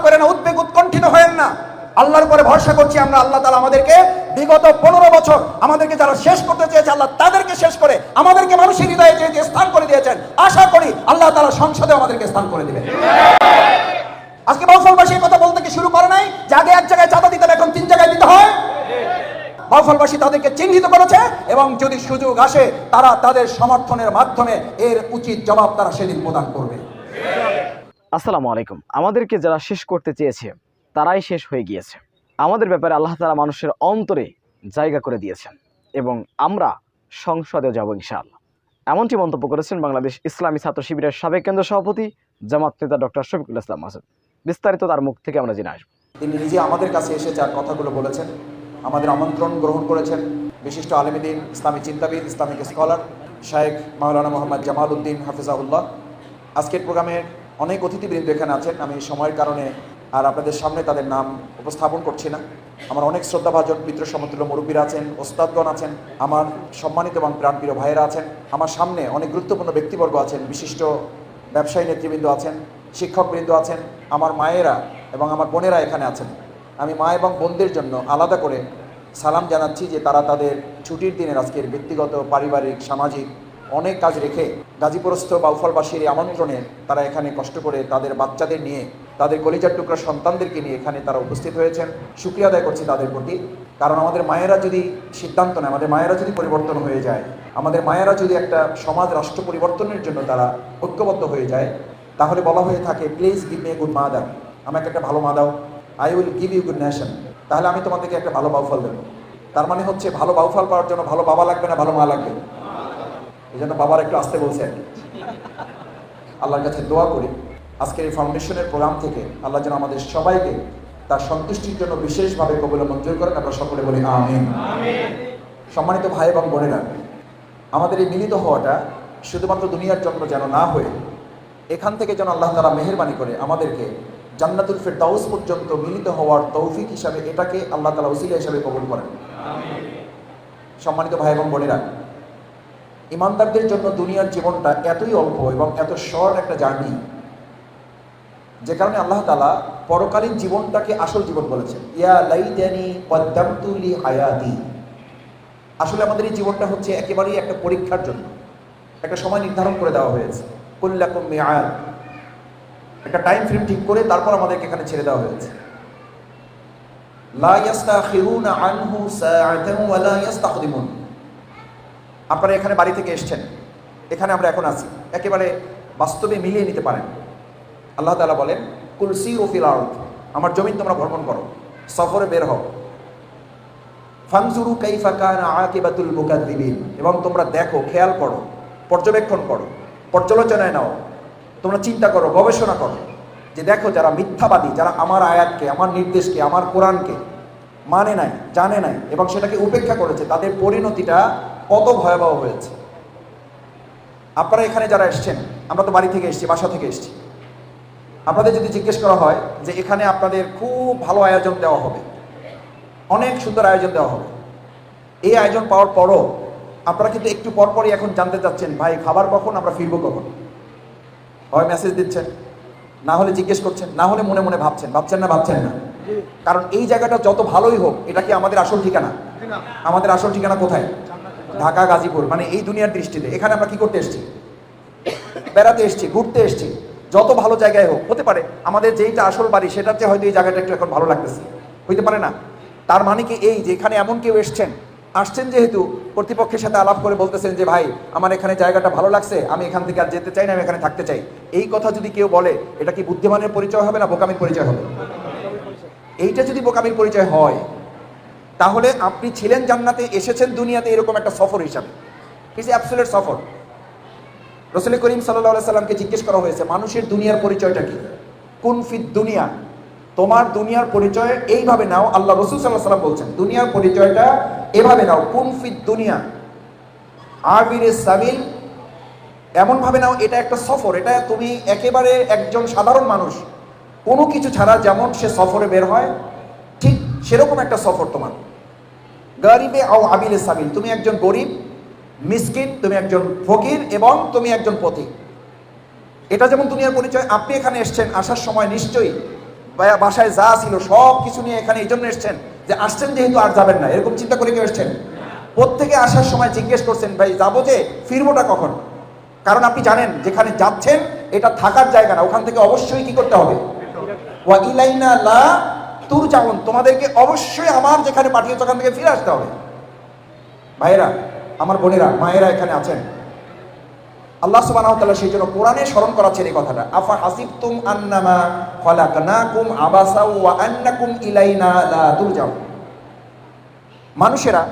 করেন না, উদ্বেগ উৎকণ্ঠিত হয়েন না। আল্লাহর উপরে ভরসা করছি আমরা। আল্লাহ তাআলা আমাদেরকে বিগত 15 বছর আমাদেরকে যারা শেষ করতে চেয়েছে আল্লাহ তাদেরকে শেষ করে আমাদেরকে মানুষের হৃদয়ে যে স্থান করে দিয়েছেন, আশা করি আল্লাহ তাআলা সংসদে আমাদেরকে স্থান করে দিবেন। আজকে বাউফলবাসী কথা বলতে কি শুরু করে নাই যে আগে এক জায়গায় চাঁদা দিতে এখন 3 জায়গায় দিতে হয়। বাউফলবাসী তাদেরকে চিহ্নিত করেছে এবং যদি সুযোগ আসে তারা তাদের সমর্থনের মাধ্যমে এর উচিত জবাব তারা সেদিন প্রদান করবে। আসসালামু আলাইকুম। আমাদেরকে যারা শেষ করতে চেয়েছে তারাই শেষ হয়ে গিয়েছে। আমাদের ব্যাপারে আল্লাহ তাআলা মানুষের অন্তরে জায়গা করে দিয়েছেন এবং আমরা সংসদে যাব ইনশাআল্লাহ। এমনটি মন্তব্য করেছেন বাংলাদেশ ইসলামী ছাত্র শিবিরের সাবেক কেন্দ্র সভাপতি জামাত নেতা ডক্টর শফিকুল ইসলাম মাসুদ। বিস্তারিত তার মুখ থেকে আমরা জেনে আসব। তিনি নিজে আমাদের কাছে এসে যার কথাগুলো বলেছেন, আমাদের আমন্ত্রণ গ্রহণ করেছেন বিশিষ্ট আলেমদ্বীন, ইসলামী চিন্তাবিদ, ইসলামিক স্কলার শায়েখ মাওলানা মোহাম্মদ জামাল উদ্দিন হাফিজাহুল্লাহ। আজকের প্রোগ্রামের অনেক অতিথিবৃন্দ এখানে আছেন। আমি সময়ের কারণে আর আপনাদের সামনে তাদের নাম উপস্থাপন করছি না। আমার অনেক শ্রদ্ধাভাজন মিত্র সমতুল্য মুরব্বীরা আছেন, ওস্তাদগণ আছেন, আমার সম্মানিত এবং প্রাণপ্রিয় ভাইয়েরা আছেন, আমার সামনে অনেক গুরুত্বপূর্ণ ব্যক্তিবর্গ আছেন, বিশিষ্ট ব্যবসায়ী নেতৃবৃন্দ আছেন, শিক্ষকবৃন্দ আছেন, আমার মায়েরা এবং আমার বোনেরা এখানে আছেন। আমি মা এবং বোনদের জন্য আলাদা করে সালাম জানাচ্ছি যে তারা তাদের ছুটির দিনের আজকের ব্যক্তিগত, পারিবারিক, সামাজিক অনেক কাজ রেখে গাজীপুরস্থ বাউফলবাসীর আমন্ত্রণে তারা এখানে কষ্ট করে তাদের বাচ্চাদের নিয়ে, তাদের কলিজার টুকরা সন্তানদেরকে নিয়ে এখানে তারা উপস্থিত হয়েছেন। শুকরিয়া আদায় করছি তাদের প্রতি। কারণ আমাদের মায়েরা যদি সিদ্ধান্ত নেয়, আমাদের মায়েরা যদি পরিবর্তন হয়ে যায়, আমাদের মায়েরা যদি একটা সমাজ রাষ্ট্র পরিবর্তনের জন্য তারা ঐক্যবদ্ধ হয়ে যায়, তাহলে বলা হয়ে থাকে please give me a good mother, আমাকে একটা ভালো মা দাও, I will give you good nation, তাহলে আমি তোমাদেরকে একটা ভালো বাউফল দেবো। তার মানে হচ্ছে ভালো বাউফল পাওয়ার জন্য ভালো বাবা লাগবে না ভালো মা লাগবে? এই জন্য বাবার একটু আসতে বলছে আর কি। আল্লাহর কাছে দোয়া করি আজকের এই ফাউন্ডেশনের প্রোগ্রাম থেকে আল্লাহ যেন আমাদের সবাইকে তার সন্তুষ্টির জন্য বিশেষভাবে কবুল মঞ্জুর করেন। আমরা সকলে বলি আমিন। সম্মানিত ভাই এবং বোনেরা, আমাদের এই মিলিত হওয়াটা শুধুমাত্র দুনিয়ার জন্য যেন না হয়ে এখান থেকে যেন আল্লাহ তাআলা মেহেরবানি করে আমাদেরকে জান্নাতুল ফিরদাউস পর্যন্ত মিলিত হওয়ার তৌফিক হিসাবে এটাকে আল্লাহ তাআলা ওসিলা হিসাবে কবুল করেন। সম্মানিত ভাই এবং বোনেরা, ইমানদারদের জন্য দুনিয়ার জীবনটা এতই অল্প এবং এত শর্ট একটা জার্নি, যে কারণে আল্লাহ তাআলা পরকালীন জীবনটাকে আসল জীবন বলেছেন। ইয়া লাইতানি কদ্দামতু লি হায়াতি। আসলে আমাদের এই জীবনটা হচ্ছে একেবারেই একটা পরীক্ষার জন্য একটা সময় নির্ধারণ করে দেওয়া হয়েছে। কুল্লাকুম মিআদ, একটা টাইম ফ্রেম ঠিক করে তারপর আমাদেরকে এখানে ছেড়ে দেওয়া হয়েছে। লা ইস্তাখিরুনা আনহু সাআতান ওয়া লা ইস্তাকদিমুন। আপনারা এখানে বাড়ি থেকে এসেছেন, এখানে আমরা এখন আছি, একেবারে বাস্তবে মিলিয়ে নিতে পারেন। আল্লাহ তাআলা বলেন কুল সিরু ফিল আরদ, আমার জমিন তোমরা ভ্রমণ করো, সফরে বের হও। ফানজুরু কাইফা কানা আকিবাতুল মুকাদ্দিবিন, এবং তোমরা দেখো, খেয়াল করো, পর্যবেক্ষণ করো, পর্যালোচনায় নাও, তোমরা চিন্তা করো, গবেষণা করো যে দেখো যারা মিথ্যাবাদী, যারা আমার আয়াতকে, আমার নির্দেশকে, আমার কোরআনকে মানে নাই, জানে নাই এবং সেটাকে উপেক্ষা করেছে, তাদের পরিণতিটা কত ভয়াবহ হয়েছে। আপনারা এখানে যারা এসছেন, আমরা তো বাড়ি থেকে এসেছি, বাসা থেকে এসেছি, আপনাদের যদি জিজ্ঞেস করা হয় যে এখানে আপনাদের খুব ভালো আয়োজন দেওয়া হবে, অনেক সুন্দর আয়োজন দেওয়া হবে, এই আয়োজন পাওয়ার পরও আপনারা কিন্তু একটু পরপরই এখন জানতে চাচ্ছেন ভাই খাবার কখন, আমরা ফিরবো কখন। হয় মেসেজ দিচ্ছেন, না হলে জিজ্ঞেস করছেন, না হলে মনে মনে ভাবছেন না ভাবছেন না। কারণ এই জায়গাটা যত ভালোই হোক, এটা কি আমাদের আসল ঠিকানা? আমাদের আসল ঠিকানা কোথায়? ঢাকা, গাজীপুর, মানে এই দুনিয়ার দৃষ্টিতে এখানে আমরা কি করতে এসেছি? বেড়াতে এসেছি, ঘুরতে এসেছি। যত ভালো জায়গায় হোক, হতে পারে আমাদের যেইটা আসল বাড়ি সেটার চেয়ে হয়তো এই জায়গাটা একটু এখন ভালো লাগতেছে, হইতে পারে না? তার মানে কি এই যে এখানে এমন কেউ আসছেন যেহেতু কর্তৃপক্ষের সাথে আলাপ করে বলতেছেন যে ভাই আমার এখানে জায়গাটা ভালো লাগছে, আমি এখান থেকে আর যেতে চাই না, আমি এখানে থাকতে চাই, এই কথা যদি কেউ বলে এটা কি বুদ্ধিমানের পরিচয় হবে না বোকামির পরিচয় হবে? এইটা যদি বোকামির পরিচয় হয়, তাহলে আপনি ছিলেন জান্নাতে, এসেছেন দুনিয়াতে এরকম একটা সফর হিসাবে, ইটস অ্যাবসলিউট সফর। রাসূল করিম সাল্লাল্লাহু আলাইহি সাল্লামকে জিজ্ঞেস করা হয়েছে মানুষের দুনিয়ার পরিচয়টা কি? কুন ফিদ দুনিয়া, তোমার দুনিয়ার পরিচয় এইভাবে নাও। আল্লাহ রাসূল সাল্লাল্লাহু আলাইহি সাল্লাম বলছেন দুনিয়ার পরিচয়টা এভাবে নাও, কুন ফিদ দুনিয়া আবির সাবিল, এমন ভাবে নাও এটা একটা সফর, এটা তুমি একেবারে একজন সাধারণ মানুষ কোনো কিছু ছাড়া যেমন সে সফরে বের হয় ঠিক সেরকম একটা সফর তোমার। গরিবে আও আবিল সাবিল, তুমি একজন গরিব, মিসকিন, তুমি একজন ফকির এবং তুমি একজন পথিক। এটা যেমন দুনিয়ার পরিচয়। আপনি এখানে এসেছেন, আসার সময় নিশ্চয়ই বাসায় যা ছিল সব কিছু নিয়ে এখানে এই জন্য এসছেন যে আসছেন যেহেতু আর যাবেন না, এরকম চিন্তা করে কেউ এসছেন? প্রত্যেকে আসার সময় জিজ্ঞেস করছেন ভাই যাবো যে, ফিরবোটা কখন? কারণ আপনি জানেন যেখানে যাচ্ছেন এটা থাকার জায়গা না, ওখান থেকে অবশ্যই কি করতে হবে? ওয়া ইলাইনা লা তুরজাউন, তোমাদেরকে অবশ্যই আমার যেখানে পাঠিয়েছে ওখান থেকে ফিরে আসতে হবে। ভাইয়েরা, আমার বোনেরা, মায়েরা এখানে আছেন, আল্লাহ সুবহানাহু ওয়া তাআলা সেই জন্য কোরআনে স্মরণ করাচ্ছেন এই কথাটা, আফা হাসিবতুম আন্নামা খালাকনাকুম আবাসা ওয়া আন্নাকুম ইলাইনা লা তুরজাউন। মানুষেরা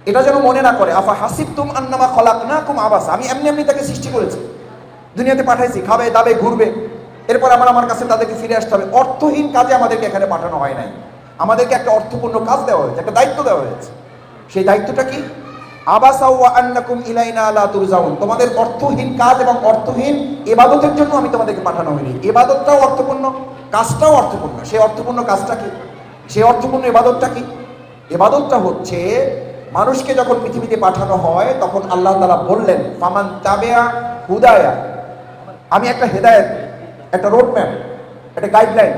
এটা যেন মনে না করে আফা হাসিবতুম আন্নামা খালাকনাকুম আবাসা, আমি এমনি এমনি তাকে সৃষ্টি করেছি, দুনিয়াতে পাঠাইছি, খাবে দাবে ঘুরবে, এরপর আমার কাছে তাদেরকে ফিরে আসতে হবে। অর্থহীন কাজে আমাদেরকে এখানে পাঠানো হয় নাই, আমাদেরকে একটা অর্থপূর্ণ কাজ দেওয়া হয়েছে, একটা দায়িত্ব দেওয়া হয়েছে। সেই দায়িত্বটা কি? আবাসা ওয়া আন্নাকুম ইলাইনা লা তুরজাউন, তোমাদের অর্থহীন কাজ এবং অর্থহীন ইবাদতের জন্য আমি তোমাদেরকে পাঠানো হয়নি। ইবাদতটাও অর্থপূর্ণ, কাজটাও অর্থপূর্ণ। সেই অর্থপূর্ণ কাজটা কি? সেই অর্থপূর্ণ ইবাদতটা কি? ইবাদতটা হচ্ছে মানুষকে যখন পৃথিবীতে পাঠানো হয় তখন আল্লাহ তাআলা বললেন ফামান তাবিআ হুদায়া, আমি একটা হেদায়েত, একটা রোড ম্যাপ, একটা গাইডলাইন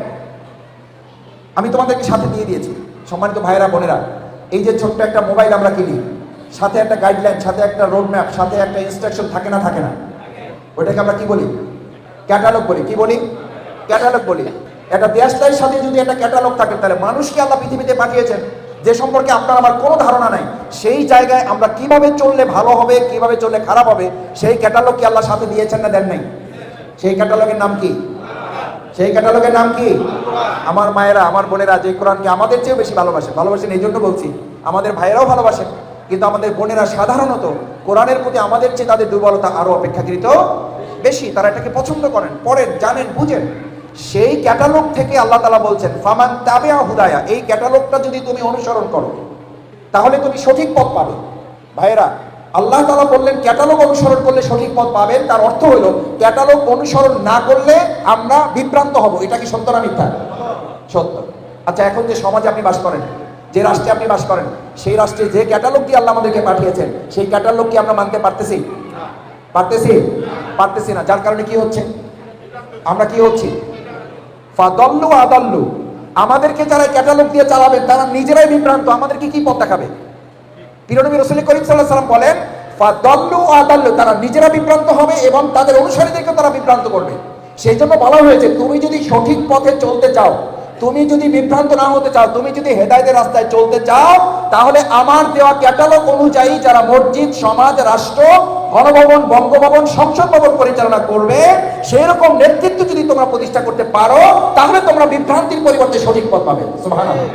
আমি তোমাদেরকে সাথে দিয়ে দিয়েছি। সম্মানিত ভাইয়েরা বোনেরা, এই যে ছোট্ট একটা মোবাইল আমরা কিনি, সাথে একটা গাইডলাইন, সাথে একটা রোড ম্যাপ, সাথে একটা ইনস্ট্রাকশন থাকে না? থাকে না? ওইটাকে আমরা কি বলি? ক্যাটালগ বলি। কি বলি? ক্যাটালগ বলি। একটা দেশটার সাথে যদি একটা ক্যাটালগ থাকে, তাহলে মানুষকে আল্লাহ পৃথিবীতে পাঠিয়েছেন যে সম্পর্কে আপনার আমার কোনো ধারণা নাই, সেই জায়গায় আমরা কিভাবে চললে ভালো হবে, কিভাবে চললে খারাপ হবে, সেই ক্যাটালগ কি আল্লাহ সাথে দিয়েছেন না দেন নাই? সেই ক্যাটালগের নাম কি? সেই ক্যাটালগের নাম কি? আমার মায়েরা, আমার বোনেরা, যে কোরআনকে আমাদের চেয়েও বেশি ভালোবাসেন এই জন্য বলছি, আমাদের ভাইয়েরাও ভালোবাসেন, কিন্তু আমাদের বোনেরা সাধারণত কোরআনের প্রতি আমাদের চেয়ে তাদের দুর্বলতা আরো অপেক্ষাকৃত বেশি। তারা এটাকে পছন্দ করেন, পড়েন, জানেন, বুঝেন। সেই ক্যাটালগ থেকে আল্লাহ তাআলা বলছেন ফামান তাবিআ হুদায়া, এই ক্যাটালগটা যদি তুমি অনুসরণ করো তাহলে তুমি সঠিক পথ পাবে। ভাইয়েরা, আল্লাহ তাআলা বললেন ক্যাটালগ অনুসরণ করলে সঠিক পথ পাবেন, তার অর্থ হলো ক্যাটালগ অনুসরণ না করলে আমরা বিভ্রান্ত হব। এটা কি সত্য না মিথ্যা? সত্য। আচ্ছা, এখন যে সমাজে আপনি বাস করেন, যে রাষ্ট্রে আপনি বাস করেন, সেই রাষ্ট্রে যে ক্যাটালগ দিয়ে আল্লাহ আমাদেরকে পাঠিয়েছেন, সেই ক্যাটালগ কি আমরা মানতে পারতেছি? পারতেছি না। যার কারণে কি হচ্ছে? আমরা কি হচ্ছি? ফাদাল্লু আদাল্লু, আমাদেরকে যারা ক্যাটালগ দিয়ে চালাবেন তারা নিজেরাই বিভ্রান্ত, আমাদেরকে কি পথ দেখাবে? প্রিয় নবী রাসূল করিম সাল্লাল্লাহু আলাইহি ওয়াসাল্লাম বলেন ফাদাল্লু আদাল্লু, তারা নিজেরা বিভ্রান্ত হবে এবং তাদের অনুসারীদেরকে তারা বিভ্রান্ত করবে। সেই জন্য বলা হয়েছে তুমি যদি সঠিক পথে চলতে চাও, তুমি যদি বিভ্রান্ত না হতে চাও, তুমি যদি হেদায়েতের রাস্তায় চলতে চাও, তাহলে আমার দেওয়া ক্যাটালগ অনুযায়ী যারা মসজিদ, সমাজ, রাষ্ট্র, গণভবন, বঙ্গভবন, সংসদ ভবন পরিচালনা করবে, সেই রকম নেতৃত্ব যদি তোমরা প্রতিষ্ঠা করতে পারো, তাহলে তোমরা বিভ্রান্তির পরিবর্তে সঠিক পথ পাবে। সুবহানাল্লাহ।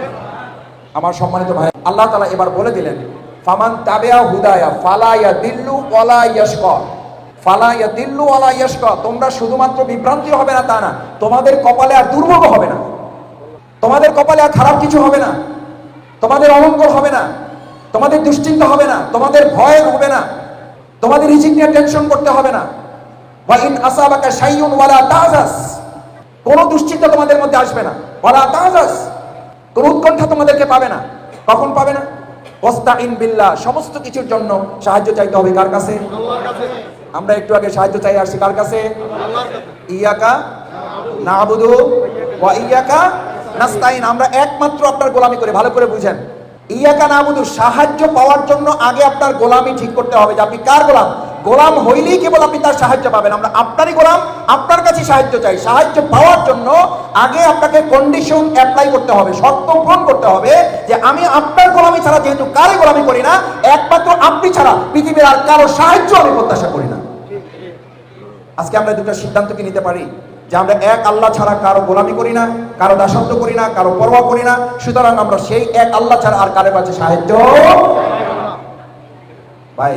আমার সম্মানিত ভাই, আল্লাহ তাআলা এবার বলে দিলেন ফামান তাবিআ হুদায়া ফালা ইয়াদিল্লু ওয়ালা ইয়াশকা, ফালা ইয়াদিল্লু ওয়ালা ইয়াশকা, তোমরা শুধুমাত্র বিভ্রান্তি হবে না তা না, তোমাদের কপালে আর দুর্ভোগ হবে না, তোমাদের কপালে আর খারাপ কিছু হবে না, তোমাদের অমঙ্গল হবে না, তোমাদের দুশ্চিন্তা হবে না, তোমাদের ভয় হবে না, তোমাদের রিজিক নিয়ে টেনশন করতে হবে না। ওয়া ইন আসাবাকা শাইউন ওয়ালা তাজাস, কোনো দুশ্চিন্তা তোমাদের মধ্যে আসবে না। ওয়ালা তাজাস, কোনো উৎকণ্ঠা তোমাদেরকে পাবে না। কখন পাবে না? ওয়াস্তাইন বিল্লাহ, সমস্ত কিছুর জন্য সাহায্য চাইতে হবে কার কাছে? আল্লাহর কাছে। আমরা একটু আগে সাহায্য চাই আসছি কার কাছে? আল্লাহর কাছে। ইয়াকা নাবুদু ওয়া ইয়াকা নাস্তাইন, আমরা একমাত্র আপনার গোলামি করে, ভালো করে বুঝেন। ইয়াকা নাবুদু, সাহায্য পাওয়ার জন্য আগে আপনার গোলামি ঠিক করতে হবে যে আপনি কার গোলাম। গোলাম হইলেই কেবল আপনি তার সাহায্য পাবেন। আমরা আপনারই গোলাম, আপনার কাছে সাহায্য চাই। সাহায্য পাওয়ার জন্য আগে আপনাকে কন্ডিশন অ্যাপ্লাই করতে হবে, শর্ত পূরণ করতে হবে যে আমি আপনার গোলামি ছাড়া, যেহেতু কারো গোলামি করি না, একমাত্র আপনি ছাড়া পৃথিবীর আর কারো সাহায্য আমি প্রত্যাশা করি না। আজকে আমরা দুটো সিদ্ধান্ত কি নিতে পারি যে আমরা এক আল্লাহ ছাড়া কারো গোলামি করি না, কারো দাসত্ব করি না, কারো পরোয়া করি না। সুতরাং আমরা সেই এক আল্লাহ ছাড়া আর কারো কাছে সাহায্য। ভাই,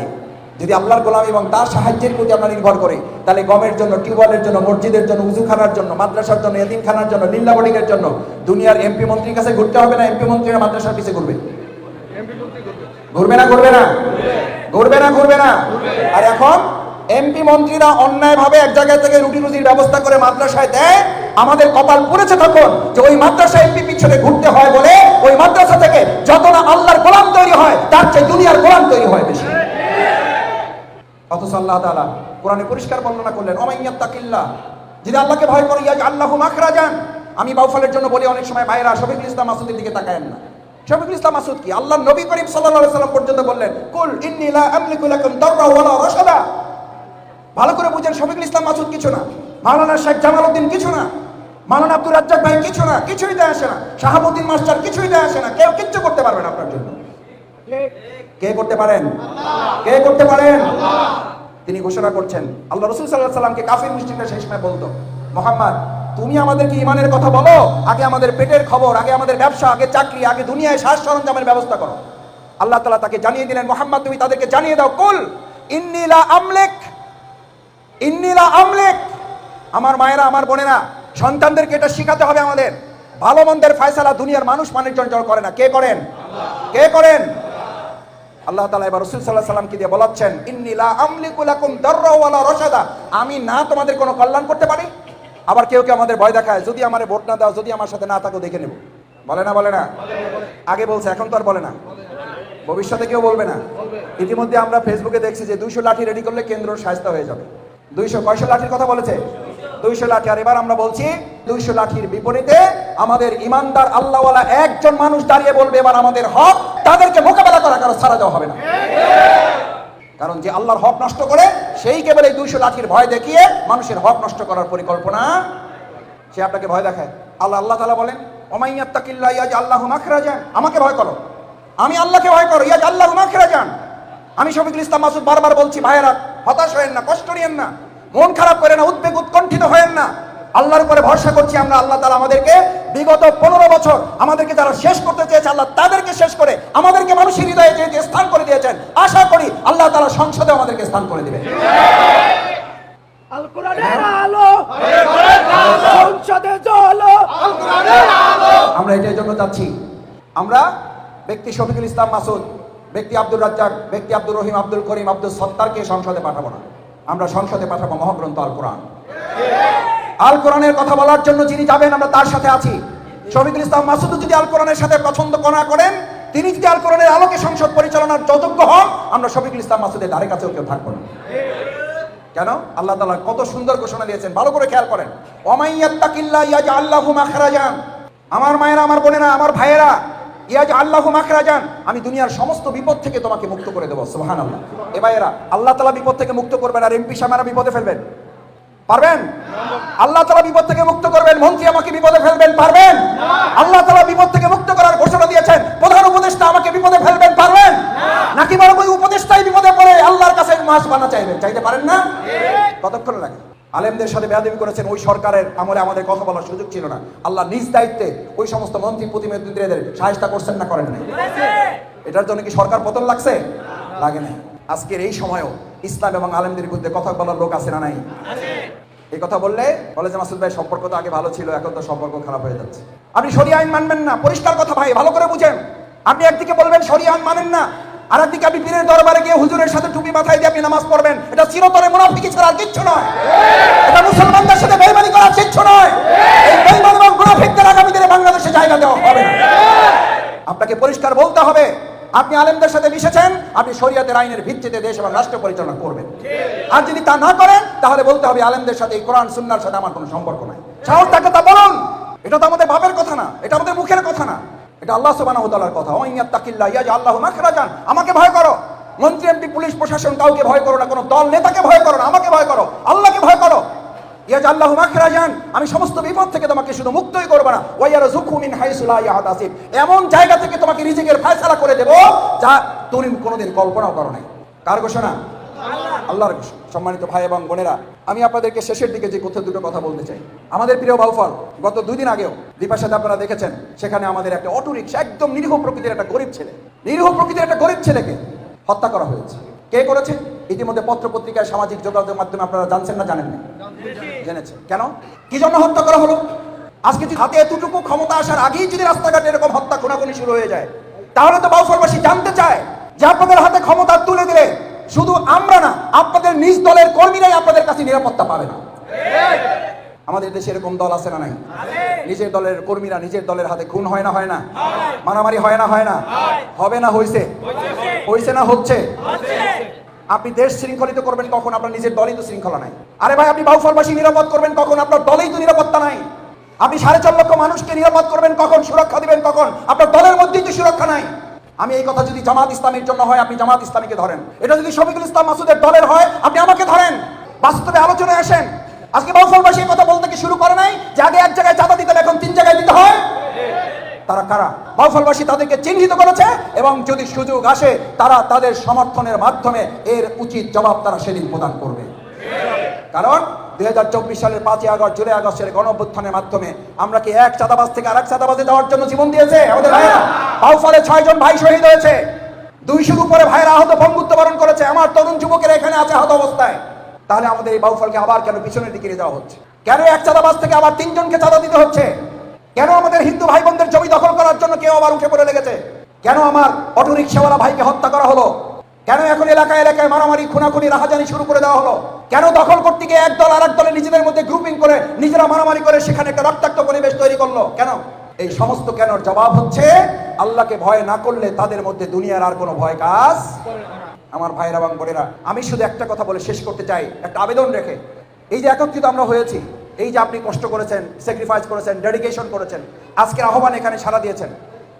যদি আল্লাহর গোলামি এবং তার সাহায্যের প্রতি আমরা নির্ভর করি, তাহলে গমের জন্য, টিউবওয়েলের জন্য, মসজিদের জন্য, উজুখানার জন্য, মাদ্রাসার জন্য, এতিমখানার জন্য, নীলা বোর্ডিংয়ের জন্য দুনিয়ার এমপি মন্ত্রীর কাছে ঘুরতে হবে না। এমপি মন্ত্রীরা মাদ্রাসার পিছে ঘুরবে, ঘুরবে না? ঘুরবে না? ঘুরবে না? ঘুরবে না? আর এখন এমপি মন্ত্রীরা অন্যায়ভাবে এক জায়গা থেকে রুটি রুজির ব্যবস্থা করে মাদ্রাসায় দেয়। আমাদের কপাল পুড়েছে তখন যে ওই মাদ্রাসা এমপি পিছনে ঘুরতে হয় বলে ওই মাদ্রাসা থেকে যত না আল্লাহর গোলাম তৈরি হয়, তার চেয়ে দুনিয়ার গোলাম তৈরি হয় বেশি। অথচ আল্লাহ তাআলা কোরআনে পরিষ্কার বর্ণনা করলেন ওমাইয়াত্তাকিল্লাহ, যদি আল্লাহকে ভয় করে ইয়াজআল লাহু মাখরাজান, আমি বাউফলের জন্য বলি অনেক সময় ভাইয়েরা শফিকুল ইসলাম মাসুদের দিকে তাকায়েন না। শফিকুল ইসলাম মাসুদ কি? আল্লাহ নবী করিম সাল্লাল্লাহু আলাইহি সাল্লাম পর্যন্ত বললেন, কুল ইন্নী লা আমলিকু লাকুম দাররা ওয়ালা রাশাদা। ভালো করে বুঝেন, শফিকুল ইসলাম মাসুদ কিছু না, মাওলানা শেখ জামালউদ্দিন কিছু না, মাওলানা আব্দুর রাজ্জাক ভাই কিছু না, কিছুই দেয় আসে না, শাহাবুদ্দিন মাস্টার কিছুই দেয় আসে না। কেউ কিচ্ছু করতে পারবে না আপনার জন্য। কে করতে পারেন? কে করতে পারেন? তিনি ঘোষণা করছেন, আল্লাহ রাসূল সাল্লাল্লাহু আলাইহি সাল্লামকে কাফির মুশরিকরা সেই সময় বলতো, মুহাম্মদ তুমি আমাদেরকে ঈমানের কথা বলো, আগে আমাদের পেটের খবর, আগে আমাদের ব্যবসা, আগে চাকরি, আগে দুনিয়ায় সাজ সরঞ্জামের ব্যবস্থা করো। আল্লাহ তাআলা তাকে জানিয়ে দিলেন, মুহাম্মদ তুমি তাদেরকে জানিয়ে দাও, কুল ইন্নী লা আমলিক, ইন্নী লা আমলিক। আমার মায়েরা, আমার বোনেরা, সন্তানদেরকে এটা শিখাতে হবে আমাদের। ভালো মন্দের ফয়সালা দুনিয়ার মানুষ মানুষজন করে না। কে করেন? কে করেন? আল্লাহ তাআলা এবার রাসূল সাল্লাল্লাহু আলাইহি সাল্লামকে দিয়ে বলাচ্ছেন, ইন্নী লা আমলিকু লাকুম দাররা ওয়ালা রাশাদা, আমি না তোমাদের কোনো কল্যাণ করতে পারি। আবার কেউ কেউ আমাদের ভয় দেখায়, যদি আমারে ভোট না দাও, যদি আমার সাথে না থাকো দেখে নেব। বলে না? বলে না? আগে বলছে, এখন তো আর বলে না, ভবিষ্যতে কেউ বলবে না। ইতিমধ্যে আমরা ফেসবুকে দেখছি যে 200 লাঠি রেডি করলে কেন্দ্র শায়েস্তা হয়ে যাবে। 200 কয়শো লাঠির কথা বলেছে? 200 লাঠি। আর এবার আমরা বলছি 200 লাঠির বিপরীতে আমাদের ইমানদার আল্লাহওয়ালা একজন মানুষ দাঁড়িয়ে বলবে এবার আমাদের হক, তাদেরকে মোকাবেলা করা কারো ছাড়া দেওয়া হবে না। কারণ যে আল্লাহর হক নষ্ট করে সেই কেবল এই 200 লাঠির ভয় দেখিয়ে মানুষের হক নষ্ট করার পরিকল্পনা, সে আপনাকে ভয় দেখায়। আল্লাহ তাআলা বলেন, ওমাইয়াত্তাকিল্লাহ ইয়াজআল লাহু মাখরাজান, আমাকে ভয় করো, আমি আল্লাহকে ভয় করো, ইয়াজআল লাহু মাখরাজান। আমি শফিকুল ইসলাম মাসুদ বারবার বলছি, ভাইয়েরা হতাশ হয়েন না, কষ্ট নিয়েন না, মন খারাপ করেন না, উদ্বেগ উৎকণ্ঠিত হয়েন না। আল্লাহর উপরে ভরসা করছি আমরা। আল্লাহ তাআলা আমাদেরকে বিগত 15 বছর আমাদেরকে যারা শেষ করতে চেয়েছে, আল্লাহ তাদেরকে শেষ করে আমাদেরকে মানুষের হৃদয়ে যে স্থান করে দিয়েছেন, আশা করি আল্লাহ তাআলা সংসদে আমাদেরকে স্থান করে দিবেন। আল কোরআনের আলো, সংসদে জ্বলো, আল কোরআনের আলো। আমরা এটার জন্য যাচ্ছি। আমরা ব্যক্তি শফিকুল ইসলাম মাসুদ, ব্যক্তি আব্দুর রাজ্জাক, ব্যক্তি আব্দুর রহিম, আব্দুল করিম, আব্দুল সত্তারকে সংসদে পাঠাবো না। আমরা সংসদে পাঠাবো মহাগ্রন্থ আল কোরআন। আল কোরআনের কথা বলার জন্য যিনি যাবেন আমরা তার সাথে আছি। শফিকুল ইসলাম মাসুদ যদি আল কোরআনের সাথে পছন্দ না করেন, তিনি যদি আল কোরআনের আলোকে সংসদ পরিচালনার যোগ্য হন, আমরা শফিকুল ইসলাম মাসুদের ধারে কাছেও কেউ থাকবো না। কেন? আল্লাহ তাআলা কত সুন্দর ঘোষণা দিয়েছেন, ভালো করে খেয়াল করেন। ওমাইয়াত্তাকিল্লাহ ইয়াজআল লাহু মাখরাজান। আমার মায়েরা, আমার বোনেরা, আমার ভাইয়েরা, ইয়াজআল লাহু মাখরাজান, আমি দুনিয়ার সমস্ত বিপদ থেকে তোমাকে মুক্ত করে দেব। সুবহানাল্লাহ। এ ভাইয়েরা, আল্লাহ তাআলা বিপদ থেকে মুক্ত করবেন আর এমপি সাহেবরা বিপদে ফেলবেন? পারবেন? আল্লাহ তাআলা বিপদ থেকে মুক্ত করবেন, মন্ত্রী আমাকে বিপদে ফেলবেন? পারবেন? আল্লাহ তাআলা বিপদ থেকে মুক্ত করার ঘোষণা দিয়েছেন, প্রধান উপদেষ্টা আমাকে বিপদে ফেলবেন? পারবেন? নাকি বড় ওই উপদেষ্টাই বিপদে পড়ে আল্লাহর কাছে মাস বানা চাইবেন? চাইতে পারেন না? কতক্ষণ লাগে? আলেমদের সাথে বেয়াদবি করেছেন, ওই সরকারের আমলে আমাদের কথা বলার সুযোগ ছিল না। আল্লাহ নিজ দায়িত্বে ওই সমস্ত মন্ত্রী প্রতিনিধিদের সাহায্য করছেন না করেন না? এটার জন্য কি সরকার পতন লাগছে? লাগে না। আজকের এই সময়ও ইসলাম এবং আলেমদের বিরুদ্ধে কথা বলার লোক আছে না নাই? এই কথা বললে বলে যে মাসুদ ভাই সম্পর্ক তো আগে ভালো ছিল, এখন তো সম্পর্ক খারাপ হয়ে যাচ্ছে। আপনি শরিয়া আইন মানবেন না, পরিষ্কার কথা ভাই, ভালো করে বুঝেন। আপনি একদিকে বলবেন শরিয়া আইন মানেন না, আর একদিকে আপনি পীরের দরবারে গিয়ে হুজুরের সাথে টুপি মাথায় দিয়ে আপনি নামাজ পড়বেন। এটা চিরতরে মুনাফিকি ছাড়া আর কিচ্ছু নয়। এটা মুসলমানদের সাথে বেঈমানি করার কিচ্ছু নয়। এই বেঈমান এবং মুনাফিকদের আগামী দিনে বাংলাদেশে জায়গা দেওয়া হবে না। আপনাকে পরিষ্কার বলতে হবে, আপনি আলেমদের সাথে মিশেছেন, আপনি শরিয়াতের আইনের ভিত্তিতে দেশ এবং রাষ্ট্র পরিচালনা করবেন। আর যদি তা না করেন, তাহলে বলতে হবে আলেমদের সাথে, এই কোরআন সুন্নাহর সাথে আমার কোনো সম্পর্ক নাই। সাহস থাকলে তা বলুন। এটা তো আমাদের ভাবের কথা না, এটা আমাদের মুখের কথা না, এটা আল্লাহ সুবহানাহু ওয়া তাআলার কথা। ওয়াইয়াত্তাকিল্লাহ ইয়াজআল লাহু মাখরাজান, আমাকে ভয় করো। মন্ত্রী এমপি পুলিশ প্রশাসন কাউকে ভয় করো না, কোনো দল নেতাকে ভয় করো না, আমাকে ভয় করো, আল্লাহকে ভয় করো। ইয়াজআল লাহু মাখরাজান, আমি সমস্ত বিপদ থেকে তোমাকে শুধু মুক্তই করব না, ওয়া ইয়ারযুকহু মিন হাইসু লা ইয়াহতাসিব, এমন জায়গা থেকে তোমাকে রিজিকের ফয়সালা করে দেব যা তুমি কোনোদিন কল্পনাও করো নাই। কার ঘোষণা? আল্লাহর ঘোষণা। সম্মানিত ভাই এবং বোনেরা, আমি আপনাদেরকে শেষের দিকে যে দুটো কথা বলতে চাই। আমাদের প্রিয় বাউফল গত 2 দিন আগেও দীপার সাথে আপনারা দেখেছেন, সেখানে আমাদের একটা অটো রিকশা, একদম নিরীহ প্রকৃতির একটা গরিব ছেলে, নিরীহ প্রকৃতির একটা গরিব ছেলেকে হত্যা করা হয়েছে। কে করেছে? ইতিমধ্যে পত্র পত্রিকায়, সামাজিক যোগাযোগের মাধ্যমে আপনারা জানছেন না জানেন না? জেনেছেন। কেন, কি জন্য হত্যা করা হলো? আজকে যদি হাতে এতটুকু ক্ষমতা আসার আগেই যদি রাস্তাঘাটে এরকম হত্যা খুনাখুনি শুরু হয়ে যায়, তাহলে তো বাউফলবাসী জানতে চায় যে আপনাদের হাতে ক্ষমতা তুলে দিলে শুধু আমরা না, আপনাদের নিজ দলের কর্মীরাই আপনাদের কাছে নিরাপত্তা পাবে না। আমাদের দেশে এরকম দল আছে না নাই? নিজের দলের কর্মীরা নিজের দলের হাতে খুন হয় না, হয় না? মারামারি হয় না, হয় না? হবে না হয়েছে? হয়েছে না হচ্ছে? আপনি দেশ শৃঙ্খলিত করবেন কখন? আপনার নিজের দলই তো শৃঙ্খলা নাই। আরে ভাই, আপনি বাউফলবাসী নিরাপদ করবেন কখন? আপনার দলেই তো নিরাপত্তা নাই। আপনি 4.5 লক্ষ মানুষকে নিরাপদ করবেন কখন, সুরক্ষা দিবেন কখন? আপনার দলের মধ্যেই তো সুরক্ষা নাই। আমি এই কথা যদি জামাত ইসলামের জন্য হয়, আপনি জামাত ইসলামীকে ধরেন। এটা যদি শফিকুল ইসলাম মাসুদের দলের হয়, আপনি আমাকে ধরেন। বাস্তবে আলোচনায় আসেন। আজকে বাউফলবাসী এই কথা বলতে কি শুরু করে নাই যে আগে এক জায়গায় চাঁদা দিতে, এখন 3 জায়গায় দিতে হয়? তারা কারা? বাউফলবাসী তাদেরকে চিহ্নিত করেছে, এবং যদি সুযোগ আসে তারা তাদের সমর্থনের মাধ্যমে এর উচিত জবাব তারা সেদিন প্রদান করবে। কারণ 2024 সালের 5ই আগস্ট, জুলাই আগস্টের গণঅভ্যুত্থানের মাধ্যমে আমরা কি এক চাঁদাবাজ থেকে আরেক চাঁদাবাজে যাওয়ার জন্য জীবন দিয়েছে আমাদের ভাইয়েরা? বাউফলে 6 জন ভাই শহীদ হয়েছে, 200 উপরে ভাইয়েরা আহত, পঙ্গুত্ব বরণ করেছে। আমার তরুণ যুবকেরা এখানে আছে আহত অবস্থায়। তাহলে আমাদের এই বাউফলকে আবার কেন পিছনের দিকে নিয়ে যাওয়া হচ্ছে? কেন এক চাঁদাবাজ থেকে আবার 3 জনকে চাঁদা দিতে হচ্ছে? কেন আমাদের হিন্দু ভাই বোনদের জমি দখল করার জন্য কেউ আবার উঠে পড়ে লেগেছে? কেন আমার অটো রিক্সাওয়ালা ভাইকে হত্যা করা হলো? কেন এখন এলাকায় এলাকায় মারামারি, খুনাখুনি, রাহাজানি শুরু করে দেওয়া হলো? কেন দখল করতে গিয়ে এক দল আরেক দলের নিজেদের মধ্যে গ্রুপিং করে নিজেরা মারামারি করে সেখানে একটা রক্তাক্ত পরিবেশ তৈরি করলো? কেন? এই সমস্ত কেনর জবাব হচ্ছে আল্লাহকে ভয় না করলে তাদের মধ্যে দুনিয়ার আর কোনো ভয় কাজ। আমার ভাইরা এবং বোনেরা, আমি শুধু একটা কথা বলে শেষ করতে চাই, একটা আবেদন রেখে। এই যে একত্রিত আমরা হয়েছি, এই যে আপনি কষ্ট করেছেন, স্যাক্রিফাইস করেছেন, ডেডিকেশন করেছেন, আজকের আহ্বান এখানে সাড়া দিয়েছেন।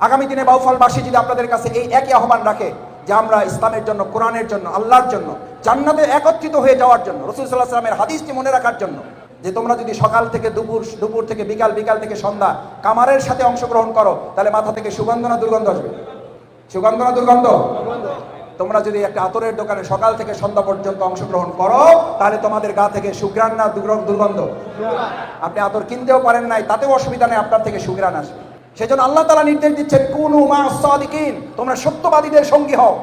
আগামী দিনে বাউফলবাসী যদি আপনাদের কাছে এই একই আহ্বান রাখে যে আমরা ইসলামের জন্য, কোরআনের জন্য, আল্লাহর জন্য, জান্নাতে একত্রিত হয়ে যাওয়ার জন্য, রাসূল সাল্লাল্লাহু আলাইহি ওয়াসাল্লামের হাদিসটি মনে রাখার জন্য, যে তোমরা যদি সকাল থেকে দুপুর, দুপুর থেকে বিকাল, বিকাল থেকে সন্ধ্যা কামারের সাথে অংশগ্রহণ করো, তাহলে মাথা থেকে সুগন্ধ না দুর্গন্ধ আসবে? সুগন্ধ না দুর্গন্ধ? তোমরা যদি একটা আতরের দোকানে সকাল থেকে সন্ধ্যা পর্যন্ত অংশগ্রহণ করো, তাহলে তোমাদের গা থেকে সুঘ্রাণ না দুর্গন্ধ? আপনি আতর কিনতেও পারেন নাই, তাতেও অসুবিধা নেই, আপনার থেকে সুঘ্রাণ আসবে। সেজন্য আল্লাহ তাআলা নির্দেশ দিচ্ছেন, কুনু মা'আস সাদিকিন, তোমরা সত্যবাদীদের সঙ্গী হও,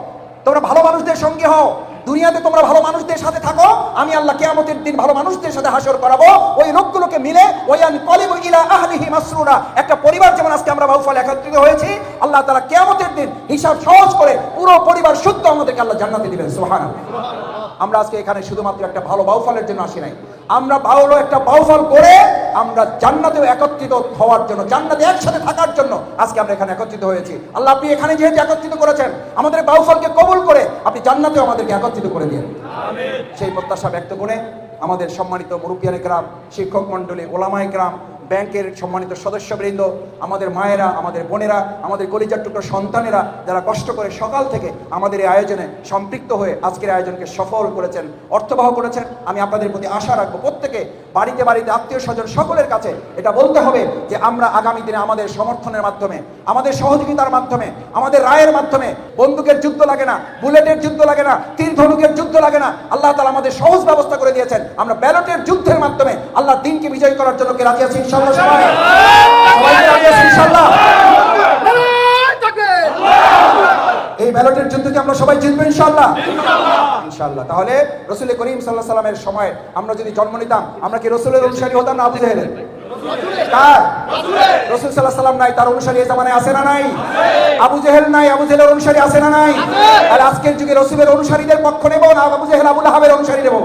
তোমরা ভালো মানুষদের সঙ্গী হও। দুনিয়াতে তোমরা ভালো মানুষদের সাথে থাকো, আমি আল্লাহ কিয়ামতের দিন ভালো মানুষদের সাথে হাসর করাবো। ওই লোকগুলোকে মিলে ওয়ান কলিবু ইলা আহলিহি মাসরুরা, একটা পরিবার যেমন আজকে আমরা বাউফল একত্রিত হয়েছি, আল্লাহ তাআলা কিয়ামতের দিন হিসাব সহজ করে পুরো পরিবার শুদ্ধ আমাদেরকে আল্লাহ জান্নাতে দিবেন। সুবহানাল্লাহ। আমরা আজকে এখানে শুধুমাত্র একটা ভালো বাউফলের জন্য আসি নাই, আমরা ভালো একটা বাউফল করে আমরা জান্নাতেও একত্রিত হওয়ার জন্য, জান্নাতে একসাথে থাকার জন্য আজকে আমরা এখানে একত্রিত হয়েছি। আল্লাহ, আপনি এখানে যেহেতু একত্রিত করেছেন, আমাদের বাউফলকে কবুল করে আপনি জান্নাতেও আমাদেরকে একত্রিত করে দিন। আমিন। সেই প্রত্যাশা ব্যক্ত করে আমাদের সম্মানিত মুরব্বিয়ানে কেরাম, শিক্ষক মণ্ডলী, ওলামায়ে কেরাম, ব্যাংকের সম্মানিত সদস্যবৃন্দ, আমাদের মায়েরা, আমাদের বোনেরা, আমাদের কলিজার টুকরো সন্তানেরা, যারা কষ্ট করে সকাল থেকে আমাদের এই আয়োজনে সম্পৃক্ত হয়ে আজকের আয়োজনকে সফল করেছেন, অর্থবহ করেছেন, আমি আপনাদের প্রতি আশা রাখবো প্রত্যেকে বাড়িতে বাড়িতে আত্মীয় স্বজন সকলের কাছে এটা বলতে হবে যে আমরা আগামী দিনে আমাদের সমর্থনের মাধ্যমে, আমাদের সহযোগিতার মাধ্যমে, আমাদের রায়ের মাধ্যমে, বন্দুকের যুদ্ধ লাগে না, বুলেটের যুদ্ধ লাগে না, তীর ধনুকের যুদ্ধ লাগে না, আল্লাহ তাআলা আমাদের সহজ ব্যবস্থা করে দিয়েছেন। আমরা ব্যালটের যুদ্ধের মাধ্যমে আল্লাহ দিনকে বিজয় করার জন্য কে রাজি আছি? ইনশাআল্লাহ সবাই রাজি আছি ইনশাআল্লাহ। এই ব্যালটের যুদ্ধকে আমরা সবাই জিতবো ইনশাআল্লাহ, ইনশাআল্লাহ। তাহলে রাসূল করিম সাল্লাল্লাহু আলাইহি সাল্লামের সময় আমরা যদি জন্ম নিতাম, আমরা কি রাসূলের অনুসারী হতাম না আবু জাহেলের? কার? রাসূল সাল্লাল্লাহু আলাইহি সাল্লাম নাই, তার অনুসারী এই জামানায় আছে না নাই? আবু জেহেল নাই, আবু জেহেলের অনুসারী আছে না নাই? আর আজকের যুগে রাসূলের অনুসারীদের পক্ষ নেব না আবু জেহেল, আবু লাহাবের অনুসারী নেব?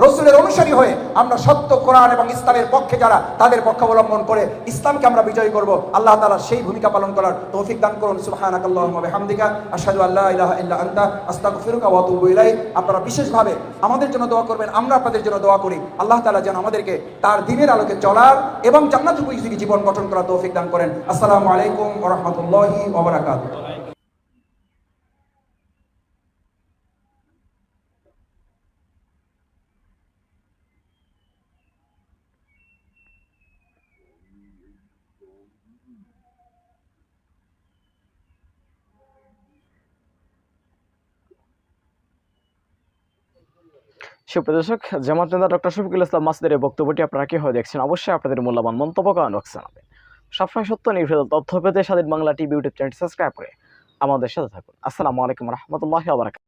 রাসূলের অনুসারী হয়ে আমরা সত্য কোরআন এবং ইসলামের পক্ষে যারা, তাদের পক্ষ অবলম্বন করে ইসলামকে আমরা বিজয়ী করব। আল্লাহ তাআলা সেই ভূমিকা পালন করার তৌফিক দান করুন। সুবহানাকাল্লাহুম্মা ওয়া বিহামদিকা আশহাদু আল্লা ইলাহা ইল্লা আনতা আস্তাগফিরুকা ওয়া আতুবু ইলাইক। আপনারা বিশেষভাবে আমাদের জন্য দোয়া করবেন, আমরা আপনাদের জন্য দোয়া করি। আল্লাহ তাআলা যেন আমাদেরকে তার দ্বীনের আলোকে চলার এবং জান্নাত উপযোগী জীবন গঠন করার তৌফিক দান করেন। আসসালামু আলাইকুম ওয়া রাহমাতুল্লাহি ওয়া বারাকাতুহু। সুপ্রিয় দর্শক, জামাত নেতা ডক্টর শফিকুল ইসলাম মাসুদের বক্তব্যটি আপনারা কিভাবে দেখছেন? অবশ্যই আপনাদের মূল্যবান মন্তব্য কমেন্ট বক্সে জানাবেন। সবসময় সত্য নির্ভীত তথ্য পেতে স্বাধীন বাংলা টিভি ইউটিউব চ্যানেলটি সাবস্ক্রাইব করে আমাদের সাথে থাকুন। আসসালামু আলাইকুম ওয়া রাহমাতুল্লাহি ওয়া বারাকাতুহু।